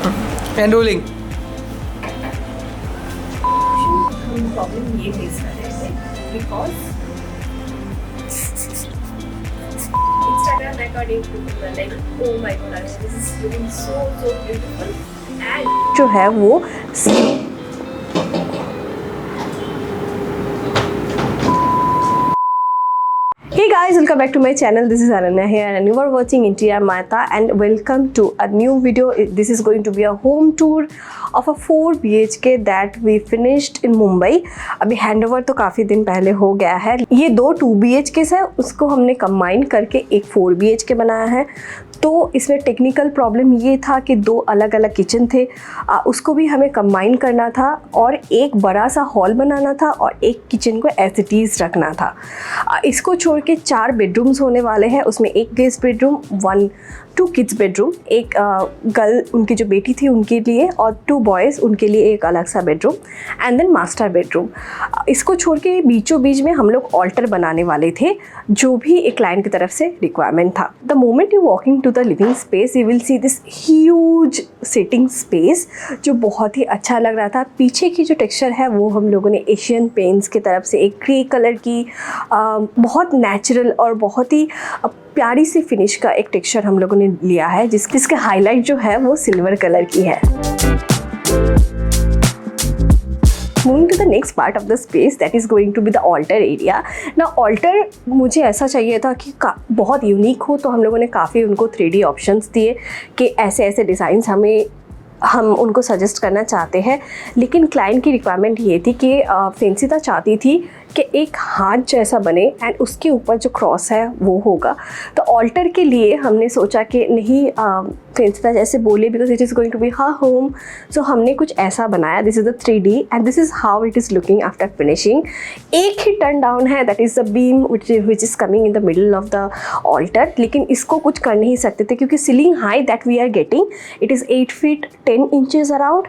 Enrolling problem ये face कर रहे थे because Instagram according to people like oh my god this is looking so beautiful and जो है वो Hey guys, welcome back to my channel. This is Ananya here and you are watching Interior Mata and welcome to a new video. This is going to be a home tour of a 4 BHK that we finished in Mumbai. अभी handover तो काफ़ी दिन पहले हो गया है. ये 2 2 BHKs है, उसको हमने कंबाइन करके एक 4 BHK बनाया है. तो इसमें टेक्निकल प्रॉब्लम ये था कि 2 अलग अलग किचन थे, उसको भी हमें कंबाइन करना था और एक बड़ा सा हॉल बनाना था और एक किचन को एज इट इज़ रखना था. इसको छोड़ के 4 बेडरूम्स होने वाले हैं. उसमें एक गेस्ट बेडरूम, 2 किड्स बेडरूम, एक गर्ल उनकी जो बेटी थी उनके लिए और 2 बॉयज़ उनके लिए एक अलग सा bedroom and then master bedroom. इसको छोड़ के बीचों बीच में हम लोग ऑल्टर बनाने वाले थे जो भी एक क्लाइंट की तरफ से रिक्वायरमेंट था. The moment you walking to the living space you will see this huge sitting space जो बहुत ही अच्छा लग रहा था. पीछे की जो टेक्सचर है वो हम लोगों ने एशियन पेंट्स की तरफ से एक ग्रे कलर की बहुत नेचुरल और बहुत ही प्यारी सी फिनिश का एक टेक्सचर हम लोगों ने लिया है जिसके हाईलाइट जो है वो सिल्वर कलर की है. Moving to the next part of the space that is going to be the altar area. Now altar मुझे ऐसा चाहिए था कि बहुत यूनिक हो, तो हम लोगों ने काफ़ी उनको 3D ऑप्शंस दिए कि ऐसे ऐसे डिज़ाइंस हम उनको सजेस्ट करना चाहते हैं. लेकिन क्लाइंट की रिक्वायरमेंट ये थी कि फेंसिता चाहती थी कि एक हाथ जैसा बने एंड उसके ऊपर जो क्रॉस है वो होगा. तो ऑल्टर के लिए हमने सोचा कि नहीं फेंसिता जैसे बोले because it is going to be her home, so हमने कुछ ऐसा बनाया. This is the 3D and this is how it is looking after finishing. एक ही टर्न डाउन है, that is the beam which is coming in the middle of the altar. लेकिन इसको कुछ कर नहीं सकते थे क्योंकि ceiling height that we are getting it is 8 feet 10 inches around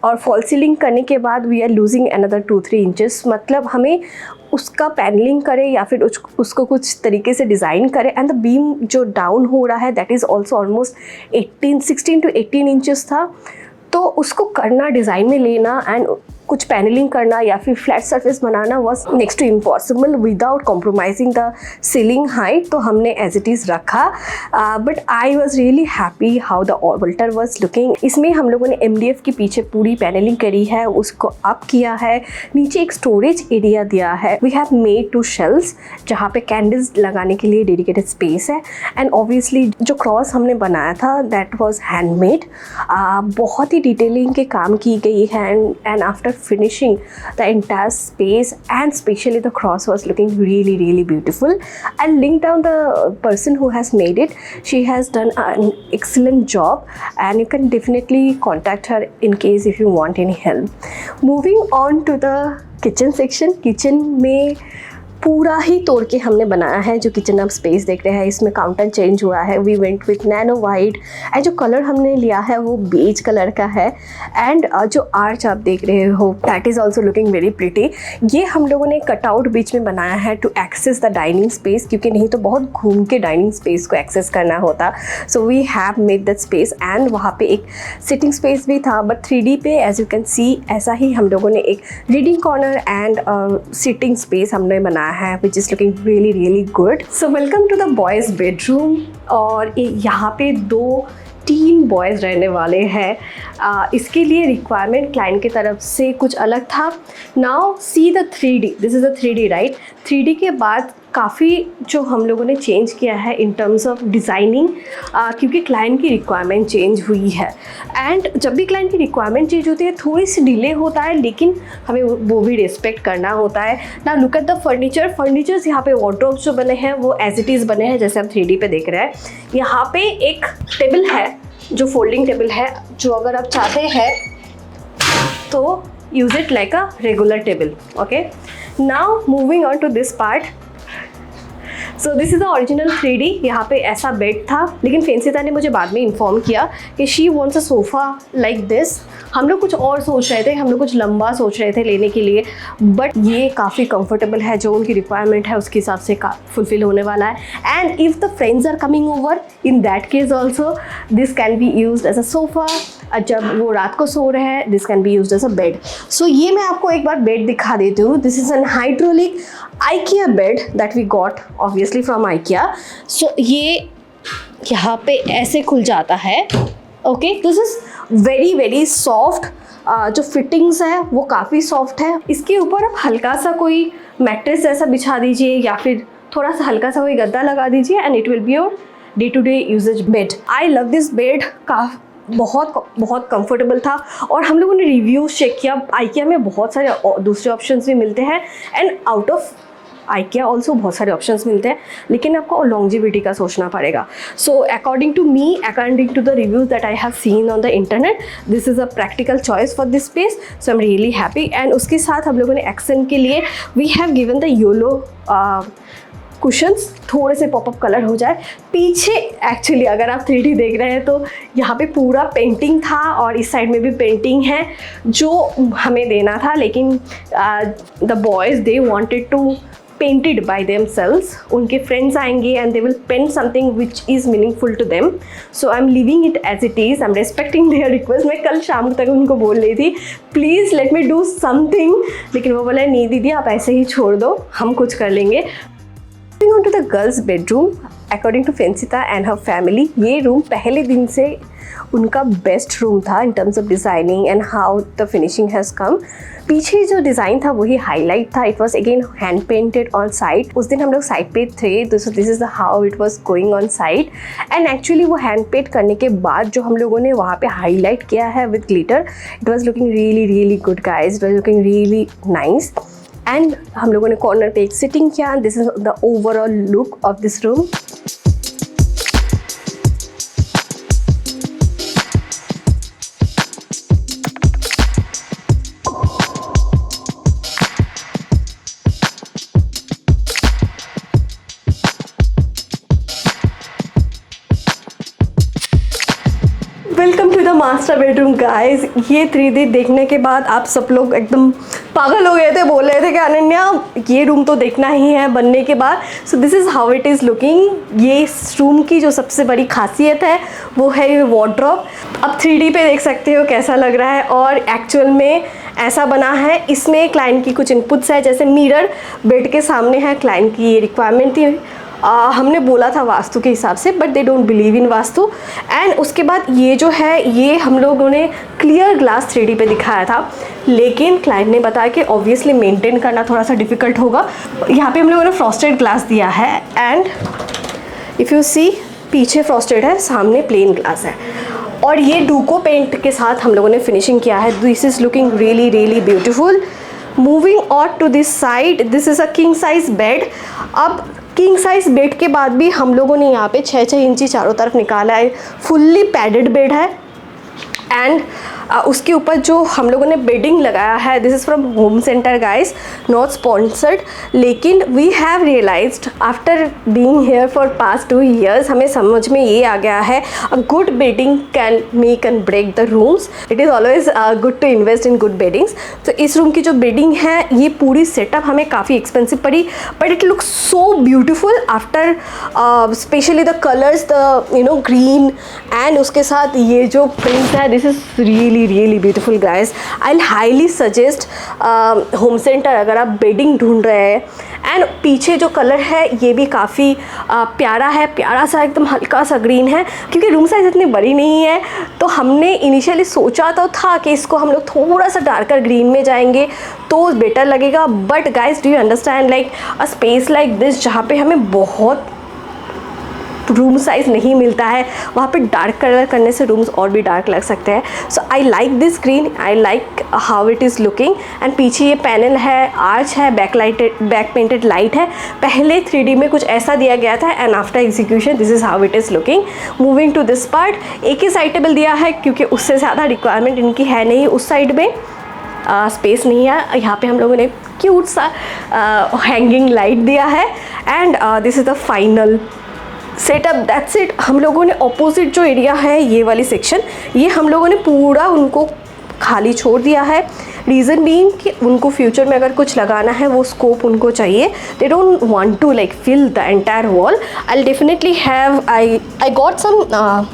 और फॉल सीलिंग करने के बाद we are losing another 2-3 inches. मतलब हमें उसका पैनलिंग करे या फिर उसको कुछ तरीके से डिज़ाइन करे. एंड द बीम जो डाउन हो रहा है that is also almost 16 to 18 inches था. तो उसको करना, डिज़ाइन में लेना एंड कुछ पैनलिंग करना या फिर फ्लैट सरफेस बनाना was next to impossible without compromising the ceiling height. तो हमने एज इट इज़ रखा. But I was really happy how the altar was looking. इसमें हम लोगों ने MDF के पीछे पूरी पैनलिंग करी है, उसको अप किया है. नीचे एक स्टोरेज एरिया दिया है. वी हैव मेड 2 shelves जहाँ पे कैंडल्स लगाने के लिए डेडिकेटेड स्पेस है. एंड ऑब्वियसली जो क्रॉस हमने बनाया था दैट वॉज हैंडमेड. बहुत ही डिटेलिंग के काम की गई है and after finishing the entire space and especially the cross was looking really beautiful. I'll link down the person who has made it. She has done an excellent job and you can definitely contact her in case if you want any help. Moving on to the kitchen section. kitchen में पूरा ही तोड़ के हमने बनाया है. जो kitchen आप space देख रहे हैं इसमें काउंटर चेंज हुआ है. We went with nano white and जो कलर हमने लिया है वो बेज कलर का है. एंड जो आर्च आप देख रहे हो that is also looking very pretty. ये हम लोगों ने कटआउट बीच में बनाया है to access the dining space, क्योंकि नहीं तो बहुत घूम के डाइनिंग स्पेस को एक्सेस करना होता. So we have made that space and वहाँ पे एक सिटिंग स्पेस भी था. बट 3D पे एज यू कैन सी ऐसा ही हम लोगों ने एक reading corner and sitting space हमने बनाया है which is looking really good. So welcome to the boys bedroom. और यहाँ पे 2 बॉयज़ रहने वाले हैं. इसके लिए रिक्वायरमेंट क्लाइंट की तरफ से कुछ अलग था. Now see the 3D. This is the 3D right. 3D के बाद काफ़ी जो हम लोगों ने चेंज किया है इन टर्म्स ऑफ डिज़ाइनिंग, क्योंकि क्लाइंट की रिक्वायरमेंट चेंज हुई है. एंड जब भी क्लाइंट की रिक्वायरमेंट चेंज होती है थोड़ी सी डिले होता है, लेकिन हमें वो भी रिस्पेक्ट करना होता है. ना लुक एट द फर्नीचर्स. यहाँ पे वार्डरोब्स जो बने हैं वो एज इट इज़ बने हैं जैसे हम 3D पे देख रहे हैं. यहाँ पे एक टेबल है जो फोल्डिंग टेबल है, जो अगर आप चाहते हैं तो use it like a regular table. Okay, now moving on to this part. So this is the original 3D। यहाँ पे ऐसा बेड था, लेकिन फेंसिता ने मुझे बाद में इन्फॉर्म किया कि she wants a sofa like this. हम लोग कुछ और सोच रहे थे, हम लोग कुछ लंबा सोच रहे थे लेने के लिए, बट ये काफ़ी कंफर्टेबल है, जो उनकी रिक्वायरमेंट है उसके हिसाब से फुलफिल होने वाला है। And if the friends are coming over, in that case also this can be use as a sofa. जब वो रात को सो रहे हैं, this can be use as a bed. So ये मैं आपको एक बार बेड दिखा देती हूँ। This is an hydraulic IKEA bed that we got obviously from IKEA। So ये यहाँ पे ऐसे खुल जाता है। Okay, this is very very soft. जो फिटिंग्स है वो काफ़ी सॉफ्ट है। इसके ऊपर आप हल्का सा कोई मैट्रेस जैसा बिछा दीजिए या फिर थोड़ा सा हल्का सा कोई गद्दा लगा दीजिए and it will be your day to day usage bed. I love this bed. बहुत कंफर्टेबल था और हम लोगों ने रिव्यूज़ चेक किया। IKEA में बहुत सारे दूसरे ऑप्शंस भी मिलते हैं and out of IKEA also बहुत सारे ऑप्शंस मिलते हैं, लेकिन आपको लॉन्जिविटी का सोचना पड़ेगा। So according to me, according to the reviews that I have seen on the internet, this is a practical choice for this space. So I am really happy. And उसके साथ हम लोगों ने एक्सेंट के लिए we have given the yellow cushions, थोड़े से popup colour हो जाए। पीछे एक्चुअली अगर आप 3D देख रहे हैं तो यहाँ पे पूरा पेंटिंग था और इस साइड में भी पेंटिंग है जो हमें देना था, लेकिन the boys they wanted to painted by themselves. उनके फ्रेंड्स आएंगे and they will paint something which is meaningful to them. So I am living it as it is, I am respecting their request. मैं कल शाम तक उनको बोल रही थी please let me do something, लेकिन वो बोला नहीं दीदी आप ऐसे ही छोड़ दो, हम कुछ कर लेंगे। Moving on to the girls' bedroom, according to Fencita and her family, ये रूम पहले दिन से उनका बेस्ट रूम था in terms of designing and how the finishing has come. पीछे जो डिज़ाइन था वही हाईलाइट था। It was again hand painted on site. उस दिन हम लोग साइट पे थे, तो this is how it was going on site. And actually वो हैंड पेंट करने के बाद जो हम लोगों ने वहाँ पे हाईलाइट किया है with glitter, it was looking really really good guys, it was looking really nice. And हम लोगों ने कॉर्नर पे एक सिटिंग किया। This is the overall look of this room. Welcome to the master bedroom guys. ये 3D देखने के बाद आप सब लोग एकदम पागल हो गए थे, बोल रहे थे कि अनन्या ये रूम तो देखना ही है बनने के बाद। सो this is how it is looking. ये इस रूम की जो सबसे बड़ी खासियत है वो है ये वार्डरोब। अब 3D पे देख सकते हो कैसा लग रहा है और एक्चुअल में ऐसा बना है। इसमें क्लाइंट की कुछ इनपुट्स है, जैसे मिरर बेड के सामने है, क्लाइंट की ये रिक्वायरमेंट थी। हमने बोला था वास्तु के हिसाब से, but they don't believe in vastu. And उसके बाद ये जो है ये हम लोगों ने क्लियर ग्लास 3D पे दिखाया था, लेकिन क्लाइंट ने बताया कि ऑब्वियसली मेंटेन करना थोड़ा सा डिफ़िकल्ट होगा। यहाँ पे हम लोगों ने फ्रॉस्टेड ग्लास दिया है एंड इफ़ यू सी पीछे फ्रॉस्टेड है, सामने प्लेन ग्लास है और ये डूको पेंट के साथ हम लोगों ने फिनिशिंग किया है। This is looking really really beautiful. Moving on to this side, this is a king size bed. अब किंग साइज बेड के बाद भी हम लोगों ने यहाँ पे 6-6 इंची चारों तरफ निकाला है। फुल्ली पैडेड बेड है एंड उसके ऊपर जो हम लोगों ने बेडिंग लगाया है, this is from home centre guys, not sponsored, लेकिन we have realised after being here for past 2 years हमें समझ में ये आ गया है a good bedding can make and break the rooms. It is always good to invest in good beddings. तो इस रूम की जो बेडिंग है ये पूरी सेटअप हमें काफ़ी एक्सपेंसिव पड़ी, but it looks so beautiful after specially the colours, the green and उसके साथ ये जो प्रिंट है, this is really really beautiful guys. I'll highly suggest home centre अगर आप बेडिंग ढूंढ रहे हैं। एंड पीछे जो कलर है ये भी काफ़ी प्यारा है, प्यारा सा एकदम हल्का सा ग्रीन है। क्योंकि रूम साइज़ इतनी बड़ी नहीं है तो हमने इनिशियली सोचा तो था कि इसको हम लोग थोड़ा सा डार्कर ग्रीन में जाएंगे तो बेटर लगेगा। But guys do you understand, like a space like this जहाँ पे हमें बहुत रूम साइज़ नहीं मिलता है, वहाँ पे डार्क कलर करने से रूम्स और भी डार्क लग सकते हैं। So I like this green, I like how it is looking. And पीछे ये पैनल है, आर्च है, बैक पेंटेड लाइट है। पहले 3D में कुछ ऐसा दिया गया था and after execution this is how it is looking. Moving to this part, एक ही साइड टेबल दिया है क्योंकि उससे ज़्यादा रिक्वायरमेंट इनकी है नहीं उस साइड में। स्पेस नहीं है। यहाँ पे हम लोगों ने क्यूट सा हैंगिंग लाइट दिया है and this is the final setup, that's it. हम लोगों ने ऑपोजिट जो एरिया है ये वाली सेक्शन, ये हम लोगों ने पूरा उनको खाली छोड़ दिया है। रीज़न बीइंग कि उनको फ्यूचर में अगर कुछ लगाना है वो स्कोप उनको चाहिए। They don't want to like fill the entire wall. I definitely have I got some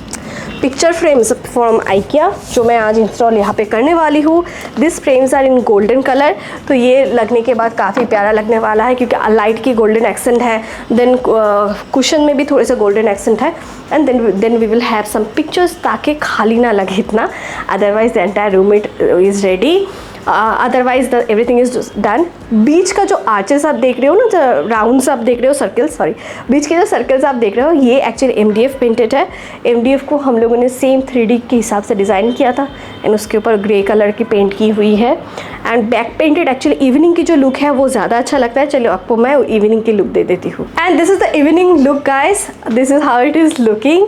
picture frames from IKEA जो मैं आज इंस्टॉल यहाँ पे करने वाली हूँ। This frames are in golden colour, तो ये लगने के बाद काफ़ी प्यारा लगने वाला है क्योंकि लाइट की गोल्डन एक्सेंट है, देन कुशन में भी थोड़े से गोल्डन एक्सेंट है and then we will have some pictures ताकि खाली ना लगे इतना। Otherwise the entire room it is ready, otherwise the everything is done. बीच का जो आर्चेस आप देख रहे हो ना, जो राउंड्स आप देख रहे हो, सर्कल्स, सॉरी बीच के जो सर्कल्स आप देख रहे हो, ये एक्चुअली MDF पेंटेड है। MDF को हम लोगों ने सेम 3D के हिसाब से डिज़ाइन किया था एंड उसके ऊपर ग्रे कलर की पेंट की हुई है and back painted. Actually evening की जो लुक है वो ज़्यादा अच्छा लगता है। चलो आपको मैं इवनिंग की लुक दे देती हूँ and this is the evening look guys, this is how it is looking.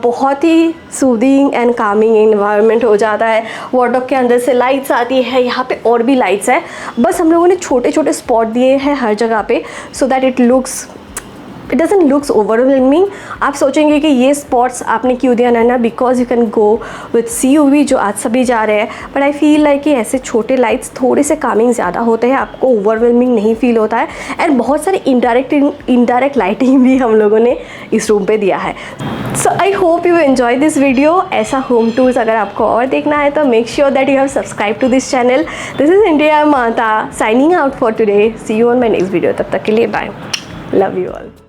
बहुत ही सूदिंग एंड कामिंग इन्वायरमेंट हो जाता है। वार्डरोब के अंदर से लाइट्स आती है, यहाँ पे और भी लाइट्स है, बस हम लोगों ने छोटे छोटे स्पॉट दिए हैं हर जगह पे so that it doesn't looks overwhelming. आप सोचेंगे कि ये स्पॉट्स आपने क्यों दिया Naina, because you can go with CUV जो आज सभी जा रहे हैं, बट आई फील लाइक कि ऐसे छोटे लाइट्स थोड़े से कामिंग ज़्यादा होते हैं, आपको ओवरवेलमिंग नहीं फील होता है एंड बहुत सारे इनडायरेक्ट लाइटिंग भी हम लोगों ने इस रूम पे दिया है। So I hope you enjoy this video. ऐसा होम टूर्स अगर आपको और देखना है तो make sure that you have subscribe to this channel. This is India माता signing out for today. See you on my next video. तब तक के लिए बाय, लव यू ऑल।